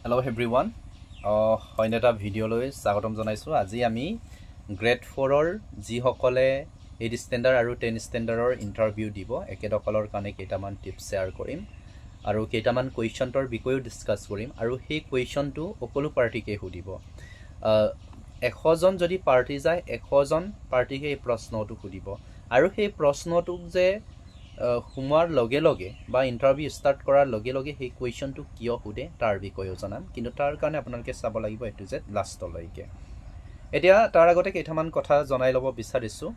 Hello everyone. Hoineta video loi sagotom janaisu. Aji ami grade 4 or ji hokole 8 standard aru 10 standard or interview dibo. Ekedokolor kane keitaman tips share korim. Aru keitaman question tor bikoyo discuss korim. Aru he question tu okolu party ke hudibo. 100 জন যদি party যায় 100 জন পার্টিকে এই প্রশ্নটো খুদিব আৰু সেই প্ৰশ্নটোক যে হুমাৰ লগে লগে বা ইন্টাৰভিউ স্টাৰ্ট কৰাৰ লগে লগে সেই কোৱেশ্চনটো কিয় খুদে তাৰ বিষয়ে জনাম কিন্তু তাৰ কাৰণে আপোনালোকে চাব লাগিব এটো যে লাষ্টলৈকে এতিয়া তাৰ আগতে কেইটামান কথা জনাই লব বিচাৰিছো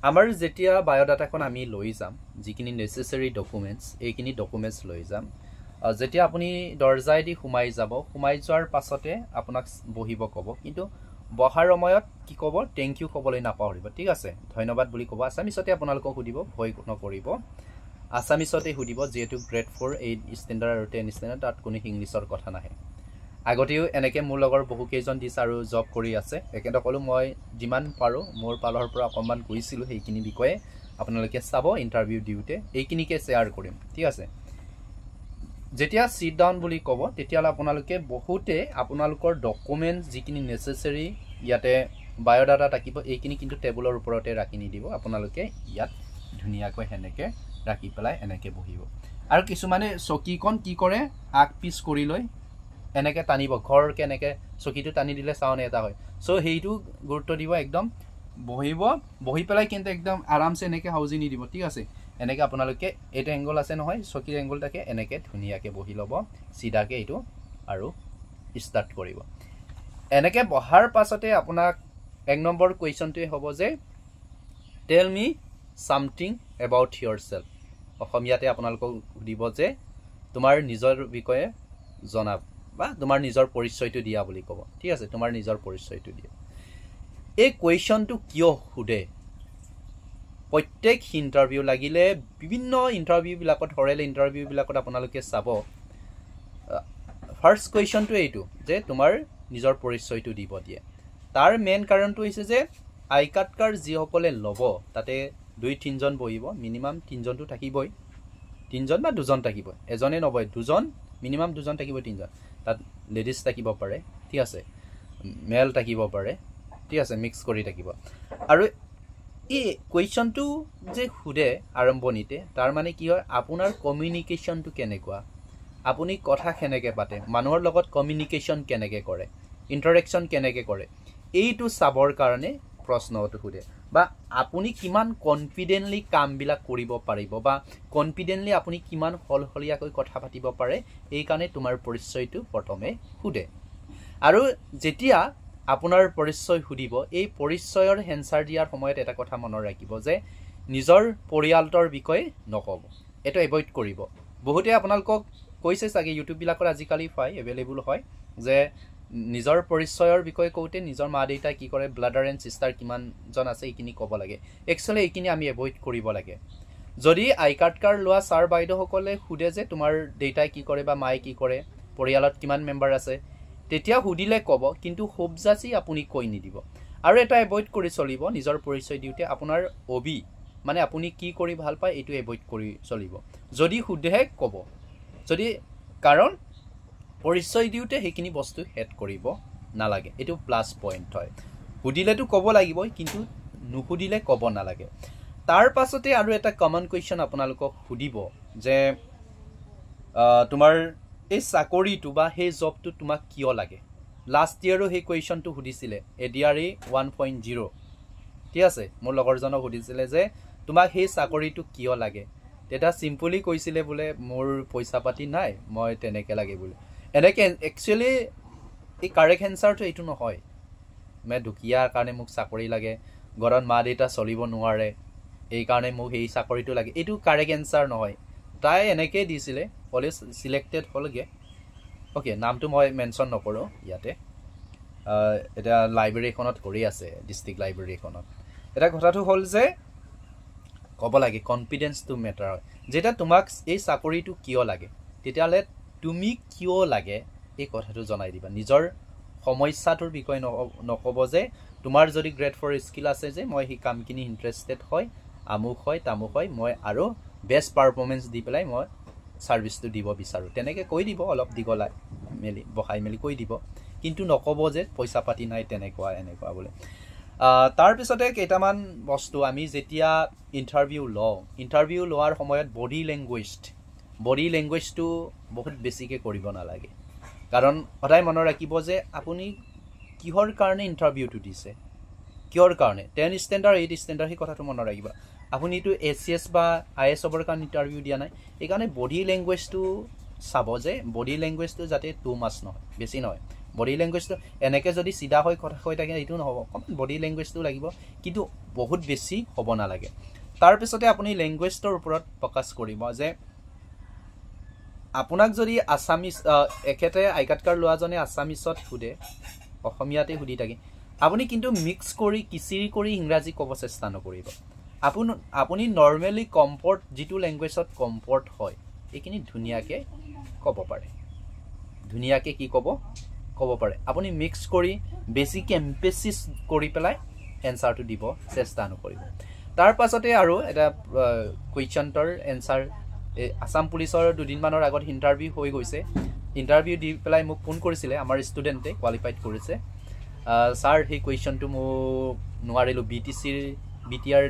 আমাৰ যেতিয়া বায়োডাটাখন আমি লৈ যাম যিখিনি নেসেসাৰি ডকুমেন্টস এইখিনি ডকুমেন্টস লৈ যাম যেতিয়া আপুনি দৰজাই দি হুমাই যাব হুমাই যোৱাৰ পাছতে আপোনাক বহিব কব কিন্তু বহাৰ সময়ত কি কব থ্যাংক ইউ কবলৈ নাপাহৰিব ঠিক আছে ধন্যবাদ বুলি কব আসামিছতে আপোনালোকক সুধিব ভয় নকৰিব আসামিছতে সুধিব যেহেতু গ্ৰেড 4 8 স্ট্যান্ডাৰ্ড আৰু 10 স্ট্যান্ডাৰ্ড তাত কোনো ইংলিছৰ কথা নাহে আগতেও এনেকে মোৰ লগৰ বহু কেইজন দিছ আৰু জব কৰি আছে একেদকলো মই যিমান পাৰো মোৰ পালৰ পৰা অকমান কৈছিলো সেইখিনি বিষয়ে আপোনালোকে চাব ইন্টাৰভিউ দিউতে এইখিনিকে শেয়াৰ কৰিম ঠিক আছে যেতিয়া সিট ডাউন বুলি কব তেতিয়ালা আপোনালোকে বহুতে আপোনালোকৰ ডকুমেন্টস যিখিনি নেসেসাৰি ইয়াতে বায়োডাটা থাকিব এইখিনি কিন্তু টেবুলৰ ওপৰতে ৰাখি নি দিব আপোনালোকে ইয়াত ধুনিয়াকৈ হেনেকে ৰাখি পেলাই এনেকে বহিব আৰু কিছুমানে চকীখন কি কৰে আগ পিছ কৰি লৈ এনেকে টানিব ঘৰ কেনেকে চকীটো টানি দিলে সাউন্ড এটা হয় সো হেইটো গুৰুত্ব দিব একদম বহি পেলাই কিন্তু একদম আৰামছে এনেকে হাউজি নি দিব ঠিক আছে এনেকে আপোনালোকে এটা এংগল আছে নহয় চকীৰ এংগলটাকে এনেকে ধুনিয়াকে বহি লব সিধাকে এটো আৰু স্টাৰ্ট কৰিব এনেকে বহাৰ পাছতে আপোনাক এক নম্বৰ কোৱেশ্চনটোৱে হ'ব যে tell me something about yourself অসমীয়াতে আপোনালোকক সুধিব যে তোমাৰ নিজৰ বিষয়ে জনাব বা তোমাৰ নিজৰ পৰিচয়টো দিয়া বুলি কব ঠিক আছে তোমাৰ নিজৰ পৰিচয়টো দিয়া এই কোৱেশ্চনটো কিয় সুধে প্ৰত্যেক ইন্টাৰভিউ লাগিলে বিভিন্ন ইন্টাৰভিউ বিলাকত হৰেল ইন্টাৰভিউ বিলাকত আপোনালোকে চাব ফাৰ্স্ট কোৱেশ্চনটো এইটো যে তোমাৰ নিজৰ পৰিচয়টো দিব দিয়ে তাৰ মেইন কাৰণটো হৈছে যে আই কাৰ্ড কাৰ্ড যি সকলে লব তাতে 2-3 জন বহিব মিনিমাম 3 জনটো থাকিবই 3 জন বা 2 জন থাকিব এজনে নবয় 2 জন মিনিমাম 2 জন থাকিব 3 জন তাত লেডিজ থাকিব পাৰে ঠিক আছে মেল থাকিব পাৰে ঠিক আছে মিক্স কৰি থাকিব আৰু এই কোৱেশ্চনটো যে খুদে আৰম্ভণিতে তাৰ মানে কি হয় আপোনাৰ কমিউনিকেশনটো কেনেকুৱা আপুনি কথা কেনেকে পাতে মানুহৰ লগত কমিউনিকেশন কেনেকে কৰে ইন্টাৰেকশন কেনেকে কৰে এইটো চাবৰ কাৰণে প্ৰশ্নটো খুদে বা আপুনি কিমান কনফিডেন্টলি কামবিলাক কৰিব পাৰিব বা কনফিডেন্টলি আপুনি কিমান হলহলিয়াকৈ কথা পাতিব পাৰে এই কাৰণে তোমাৰ পৰিচয়টো প্ৰথমে খুদে আৰু যেতিয়া আপোনাৰ পৰিচয় সুধিব এই পৰিচয়ৰ এনসাৰ দিয়াৰ সময়ত এটা কথা মনত ৰাখিব যে নিজৰ পৰিয়ালতৰ বিষয়ে নকব এটো এভয়েড কৰিব বহুতে আপোনালোকক কৈছে চাগে ইউটিউব বিলাকৰ আজিকালি পাই এভেইলেবল হয় যে নিজৰ পৰিচয়ৰ বিষয়ে কওতে নিজৰ মা দেউতা কি কৰে ব্লাডাৰ এণ্ড সিস্টাৰ কিমান জন আছে এইখিনি কব লাগে একচুয়ালি এইখিনি আমি এভয়েড কৰিব লাগে যদি আই কাৰ্ড কাৰ্ড লোৱা স্যাৰ বাইদেউ সকলে খুদে যে তোমাৰ দেউতাই কি কৰে বা মায়ে কি কৰে পৰিয়ালত কিমান মেম্বাৰ আছে তেতিয়া হুদিলে কব কিন্তু হবজাসি আপুনি কৈ নিদিব আৰু এটা এভয়েড কৰি চলিব নিজৰ পৰিচয় দিউতে আপোনাৰ ওবি মানে আপুনি কি কৰি ভাল পায় এটো এভয়েড কৰি চলিব যদি হুদেহে কব যদি কাৰণ পৰিচয় দিউতে হেখিনি বস্তু হেড কৰিব নালাগে এটো প্লাস পইণ্ট হয় হুদিলেটো কব লাগিব কিন্তু নুহুদিলে কব নালাগে তাৰ পাছতে আৰু এটা কমন কোৱেশ্চন আপোনালোকক হুদিব যে তোমাৰ এই চাকৰিটো বা হে জবটো তোমাক কিয় লাগে লাষ্ট ইয়াৰও হে কোৱেশ্চনটো হুদিছিলে এডিআৰএ 1.0 ঠিক আছে মোৰ লগৰজনক হুদিছিলে যে তোমাক হে চাকৰিটো কিয় লাগে এটা সিম্পলি কৈছিলে বলে মোৰ পইচা পাতি নাই মই তেনেকে লাগে বলে এনেকে একচুয়ালি এই কাৰেক্ট এনসাৰটো এটো নহয় মই দুকিয়াৰ কাৰণে মোক চাকৰি লাগে গৰন মা দেউতা চলিব নোৱাৰে এই কাৰণে মোক এই চাকৰিটো লাগে এটো কাৰেক্ট এনসাৰ নহয় তাই এনেকে দিছিলে কলেজ সিলেক্টেড হলগে ওকে নামটো মই মেনশন নকৰো ইয়াতে এটা লাইব্ৰেৰী এখনত কৰি আছে ডিস্ট্ৰিক্ট লাইব্ৰেৰী এখনত এটা কথাটো হল যে কব লাগে কনফিডেন্স টু মেটাৰ যেটা তোমাক এই চাকৰিটো কিয় লাগে তেতিয়ালে তুমি কিয় লাগে এই কথাটো জনাই দিবা নিজৰ সমস্যাটোৰ বিষয় নকব যে তোমাৰ যদি গ্ৰেড 4 স্কিল আছে যে মই হি কামখিনি ইন্টাৰেস্টেড হয় আমুক হয় তামুক হয় মই আৰু বেষ্ট পাৰফৰম্যান্স দি পেলাই মই ছাৰ্ভিচটো দিব বিচাৰোঁ তেনেকৈ কৈ দিব অলপ দীঘলাই মেলি বহাই মেলি কৈ দিব কিন্তু নক'ব যে পইচা পাতি নাই তেনেকুৱা এনেকুৱা বোলে তাৰপিছতে কেইটামান বস্তু আমি যেতিয়া ইণ্টাৰভিউ লোৱাৰ সময়ত বডি লেংগুৱেজটো বহুত বেছিকৈ কৰিব নালাগে কাৰণ সদায় মনত ৰাখিব যে আপুনি কিহৰ কাৰণে ইণ্টাৰভিউটো দিছে কিহৰ কাৰণে 10 ষ্টেণ্ডাৰ্ড 8 ষ্টেণ্ডাৰ্ড সেই কথাটো মনত ৰাখিব আপুনিতো ACS বা IS হ'বৰ কাৰণে ইণ্টাৰভিউ দিয়া নাই এইকাৰণে বডি লেংগুৱেজটো চাব যে বডি লেংগুৱেজটো যাতে টু মাছ নহয় বেছি নহয় বডি লেংগুৱেজটো এনেকৈ যদি চিধা হৈ কথা কৈ থাকে এইটো নহ'ব অকণমান বডি লেংগুৱেজটো লাগিব কিন্তু বহুত বেছি হ'ব নালাগে তাৰপিছতে আপুনি লেংগুৱেজটোৰ ওপৰত ফ'কাছ কৰিব যে আপোনাক যদি আছামিজ এখেতে আই কাৰ্ড লোৱাজনে আছামিজত সোধে অসমীয়াতে সুধি থাকে আপুনি কিন্তু মিক্স কৰি কিচিৰি কৰি ইংৰাজী ক'ব চেষ্টা নকৰিব আপুনি নৰ্মেলি কমফৰ্ট যিটো লেংগুৱেজত কমফৰ্ট হয় এইখিনি ধুনীয়াকৈ ক'ব পাৰে ধুনীয়াকৈ কি ক'ব পাৰে আপুনি মিক্স কৰি বেছিক এম্পেচিছ কৰি পেলাই এনচাৰটো দিব চেষ্টা নকৰিব তাৰ পাছতে আৰু এটা কুৱেশ্যনটোৰ এনচাৰ আসাম পুলিচৰ দুদিনমানৰ আগত ইণ্টাৰভিউ হৈ গৈছে ইণ্টাৰভিউ দি পেলাই মোক ফোন কৰিছিলে আমাৰ ষ্টুডেণ্টে কোৱালিফাইড কৰিছে ছাৰ সেই কুৱেশ্যনটো মোক নোৱাৰিলোঁ BTR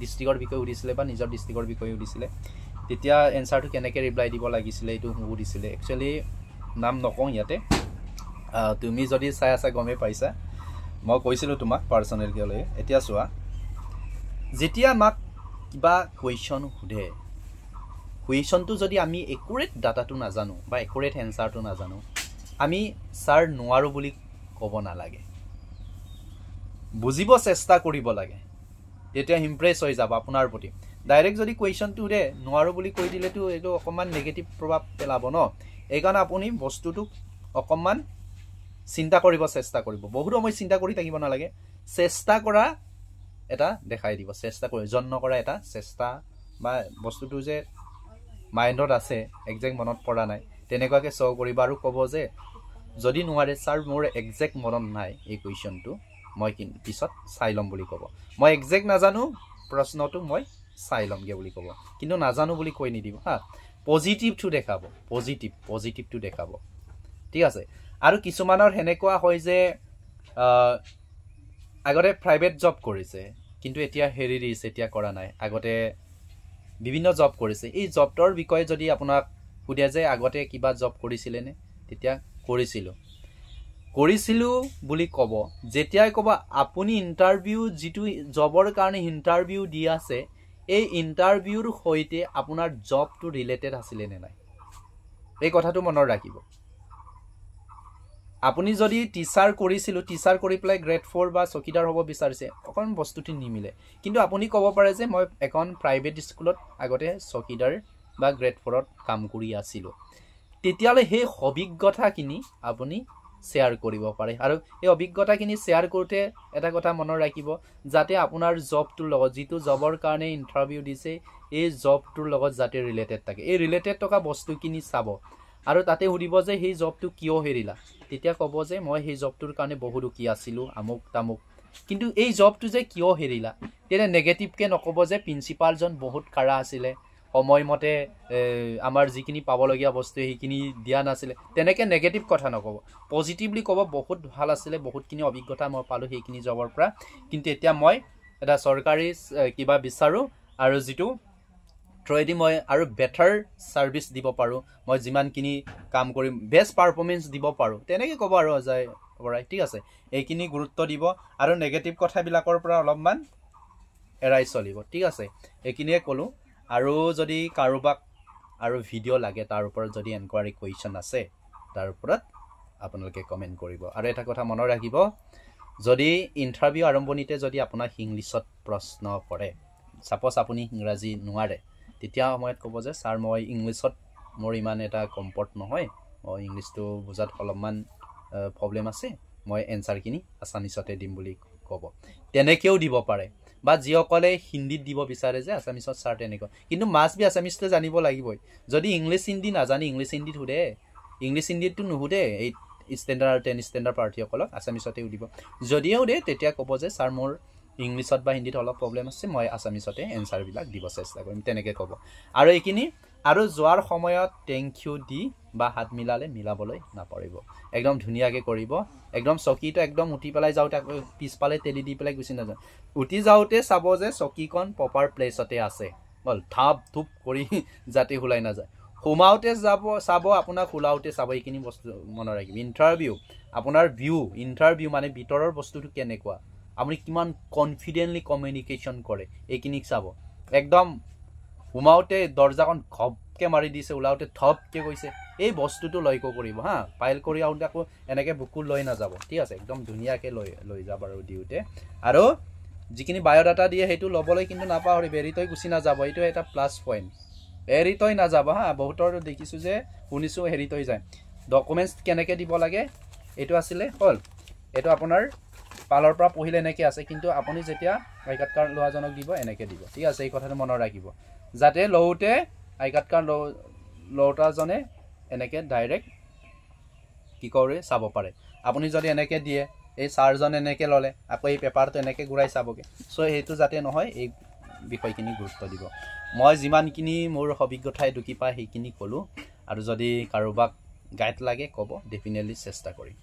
ডিষ্ট্ৰিক্টৰ বিষয়ে সুধিছিলে বা নিজৰ ডিষ্ট্ৰিক্টৰ বিষয়ে সুধিছিলে তেতিয়া এনচাৰটো কেনেকৈ ৰিপ্লাই দিব লাগিছিলে এইটো সুধিছিলে একচুৱেলি নাম নকওঁ ইয়াতে তুমি যদি চাই আছা গমেই পাইছা মই কৈছিলোঁ তোমাক পাৰ্চনেলকৈ এতিয়া চোৱা যেতিয়া আমাক কিবা কুৱেশ্যন সোধে কুৱেশ্যনটো যদি আমি একুৰেট ডাটাটো নাজানো বা একুৰেট এনচাৰটো নাজানো আমি ছাৰ নোৱাৰোঁ বুলি ক'ব নালাগে বুজিব চেষ্টা কৰিব লাগে তেতিয়া ইমপ্ৰেছ হৈ যাব আপোনাৰ প্ৰতি ডাইৰেক্ট যদি কুৱেশ্যনটো সোধে নোৱাৰোঁ বুলি কৈ দিলেতো এইটো অকণমান নেগেটিভ প্ৰভাৱ পেলাব ন এইকাৰণে আপুনি বস্তুটোক অকণমান চিন্তা কৰিব চেষ্টা কৰিব বহুত সময় চিন্তা কৰি থাকিব নালাগে চেষ্টা কৰা এটা দেখাই দিব চেষ্টা কৰি যত্ন কৰা এটা চেষ্টা বা বস্তুটো যে মাইণ্ডত আছে একজেক্ট মনত পৰা নাই তেনেকুৱাকৈ শ্ব' কৰিব আৰু ক'ব যে যদি নোৱাৰে ছাৰ মোৰ একজেক্ট মনত নাই এই কুৱেশ্যনটো মই পিছত চাই ল'ম বুলি ক'ব মই একজেক্ট নাজানো প্ৰশ্নটো মই চাই ল'মগৈ বুলি ক'ব কিন্তু নাজানো বুলি কৈ নিদিব হা পজিটিভটো দেখাব পজিটিভটো দেখাব ঠিক আছে আৰু কিছুমানৰ সেনেকুৱা হয় যে আগতে প্ৰাইভেট জব কৰিছে কিন্তু এতিয়া হেৰি দিছে এতিয়া কৰা নাই আগতে বিভিন্ন জব কৰিছে এই জবটোৰ বিষয়ে যদি আপোনাক সুধে যে আগতে কিবা জব কৰিছিলেনে তেতিয়া কৰিছিলোঁ বুলি ক'ব যেতিয়াই ক'ব আপুনি ইণ্টাৰভিউ যিটো জবৰ কাৰণে ইণ্টাৰভিউ দি আছে এই ইণ্টাৰভিউৰ সৈতে আপোনাৰ জবটো ৰিলেটেড আছিলে নে নাই এই কথাটো মনত ৰাখিব আপুনি যদি টিচাৰ কৰি পেলাই গ্ৰেড 4 বা চকীদাৰ হ'ব বিচাৰিছে অকণ বস্তুটো নিমিলে কিন্তু আপুনি ক'ব পাৰে যে মই এখন প্ৰাইভেট স্কুলত আগতে চকীদাৰ বা গ্ৰেড 4ত কাম কৰি আছিলোঁ তেতিয়ালে সেই অভিজ্ঞতাখিনি আপুনি শ্বেয়াৰ কৰিব পাৰে আৰু এই অভিজ্ঞতাখিনি শ্বেয়াৰ কৰোঁতে এটা কথা মনত ৰাখিব যাতে আপোনাৰ জবটোৰ লগত যিটো জবৰ কাৰণে ইণ্টাৰভিউ দিছে এই জবটোৰ লগত যাতে ৰিলেটেড থাকে এই ৰিলেটেড থকা বস্তুখিনি চাব আৰু তাতে সুধিব যে সেই জবটো কিয় হেৰিলা তেতিয়া ক'ব যে মই সেই জবটোৰ কাৰণে বহু দুখী আছিলোঁ আমুক তামুক কিন্তু এই জবটো যে কিয় হেৰিলা তেতিয়া নেগেটিভকৈ নক'ব যে প্ৰিন্সিপালজন বহুত কাৰা আছিলে সময়মতে আমাৰ যিখিনি পাবলগীয়া বস্তু সেইখিনি দিয়া নাছিলে তেনেকৈ নেগেটিভ কথা নক'ব পজিটিভলি ক'ব বহুত ভাল আছিলে বহুতখিনি অভিজ্ঞতা মই পালোঁ সেইখিনি জবৰ পৰা কিন্তু এতিয়া মই এটা চৰকাৰী কিবা বিচাৰোঁ আৰু যিটো থ্ৰুৱেদি মই আৰু বেটাৰ ছাৰ্ভিচ দিব পাৰোঁ মই যিমানখিনি কাম কৰিম বেষ্ট পাৰফৰ্মেঞ্চ দিব পাৰোঁ তেনেকৈ ক'ব আৰু যায় পৰাই ঠিক আছে এইখিনি গুৰুত্ব দিব আৰু নেগেটিভ কথাবিলাকৰ পৰা অলপমান এৰাই চলিব ঠিক আছে এইখিনিয়ে ক'লোঁ আৰু যদি কাৰোবাক আৰু ভিডিঅ' লাগে তাৰ ওপৰত যদি এনকুৱাৰী কুৱেশ্যন আছে তাৰ ওপৰত আপোনালোকে কমেণ্ট কৰিব আৰু এটা কথা মনত ৰাখিব যদি ইণ্টাৰভিউ আৰম্ভণিতে যদি আপোনাক ইংলিছত প্ৰশ্ন কৰে ছাপ'জ আপুনি ইংৰাজী নোৱাৰে তেতিয়া সময়ত ক'ব যে ছাৰ মই ইংলিছত মোৰ ইমান এটা কমফৰ্ট নহয় মই ইংলিছটো বুজাত অলপমান প্ৰব্লেম আছে মই এনচাৰখিনি আছামিছতে দিম বুলি ক'ব তেনেকৈও দিব পাৰে বা যিসকলে হিন্দীত দিব বিচাৰে যে আছামিছত ছাৰ তেনেকুৱা কিন্তু মাষ্ট বি আছামিজটো জানিব লাগিবই যদি ইংলিছ হিন্দী নাজানে ইংলিছ হিন্দীত সোধে ইংলিছ হিন্দীতটো নুসুধে 8 ষ্টেণ্ডাৰ্ড আৰু 10 ষ্টেণ্ডাৰ্ড প্ৰাৰ্থীসকলক আছামিছতে সুধিব যদিও সোধে তেতিয়া ক'ব যে ছাৰ মোৰ ইংলিছত বা হিন্দীত অলপ প্ৰব্লেম আছে মই আছামিছতে এনচাৰবিলাক দিব চেষ্টা কৰিম তেনেকৈ ক'ব আৰু এইখিনি আৰু যোৱাৰ সময়ত থেংক ইউ দি বা হাত মিলালে মিলাবলৈ নাপাৰিব একদম ধুনীয়াকৈ কৰিব একদম চকীটো একদম উঠি পেলাই যাওঁতে আকৌ পিছফালে তেলি দি পেলাই গুচি নাযায় উঠি যাওঁতে চাব যে চকীখন প্ৰপাৰ প্লেচতে আছে বল থাপ থুপ কৰি যাতে ওলাই নাযায় সোমাওঁতে চাব আপোনাক ওলাওঁতে চাব এইখিনি বস্তু মনত ৰাখিব আপোনাৰ ইণ্টাৰভিউ মানে ভিতৰৰ বস্তুটো কেনেকুৱা আপুনি কিমান কনফিডেণ্টলি কমিউনিকেশ্যন কৰে এইখিনিক চাব একদম সোমাওঁতে দৰ্জাখন ঘপকৈ মাৰি দিছে ওলাওঁতে থপকৈ কৈছে এই বস্তুটো লক্ষ্য কৰিব হা ফাইল কৰি আহোঁতে আকৌ এনেকৈ বুকু লৈ নাযাব ঠিক আছে একদম ধুনীয়াকৈ লৈ যাব আৰু দিওঁতে আৰু যিখিনি বায়'ডাটা দিয়ে সেইটো ল'বলৈ কিন্তু নাপাহৰিব এৰি থৈ গুচি নাযাব এইটো এটা প্লাছ পইণ্ট এৰি থৈ নাযাব হা বহুতৰ দেখিছোঁ যে শুনিছোঁ হেৰি থৈ যায় ডকুমেণ্টছ কেনেকৈ দিব লাগে এইটো আছিলে হ'ল এইটো আপোনাৰ পালৰ পৰা পঢ়িলে এনেকৈ আছে কিন্তু আপুনি যেতিয়া আই কাৰ্ড কাৰ্ড লোৱাজনক দিব এনেকৈ দিব ঠিক আছে এই কথাটো মনত ৰাখিব যাতে লওঁতে আই কাৰ্ড কাৰ্ড লওঁতাজনে এনেকৈ ডাইৰেক্ট কি কৰে চাব পাৰে আপুনি যদি এনেকৈ দিয়ে এই ছাৰজন এনেকৈ ল'লে আকৌ এই পেপাৰটো এনেকৈ ঘূৰাই চাবগৈ চ' সেইটো যাতে নহয় এই বিষয়খিনি গুৰুত্ব দিব মই যিমানখিনি মোৰ অভিজ্ঞতাই ঢুকি পায় সেইখিনি ক'লোঁ আৰু যদি কাৰোবাক গাইড লাগে ক'ব ডেফিনেটলি চেষ্টা কৰিম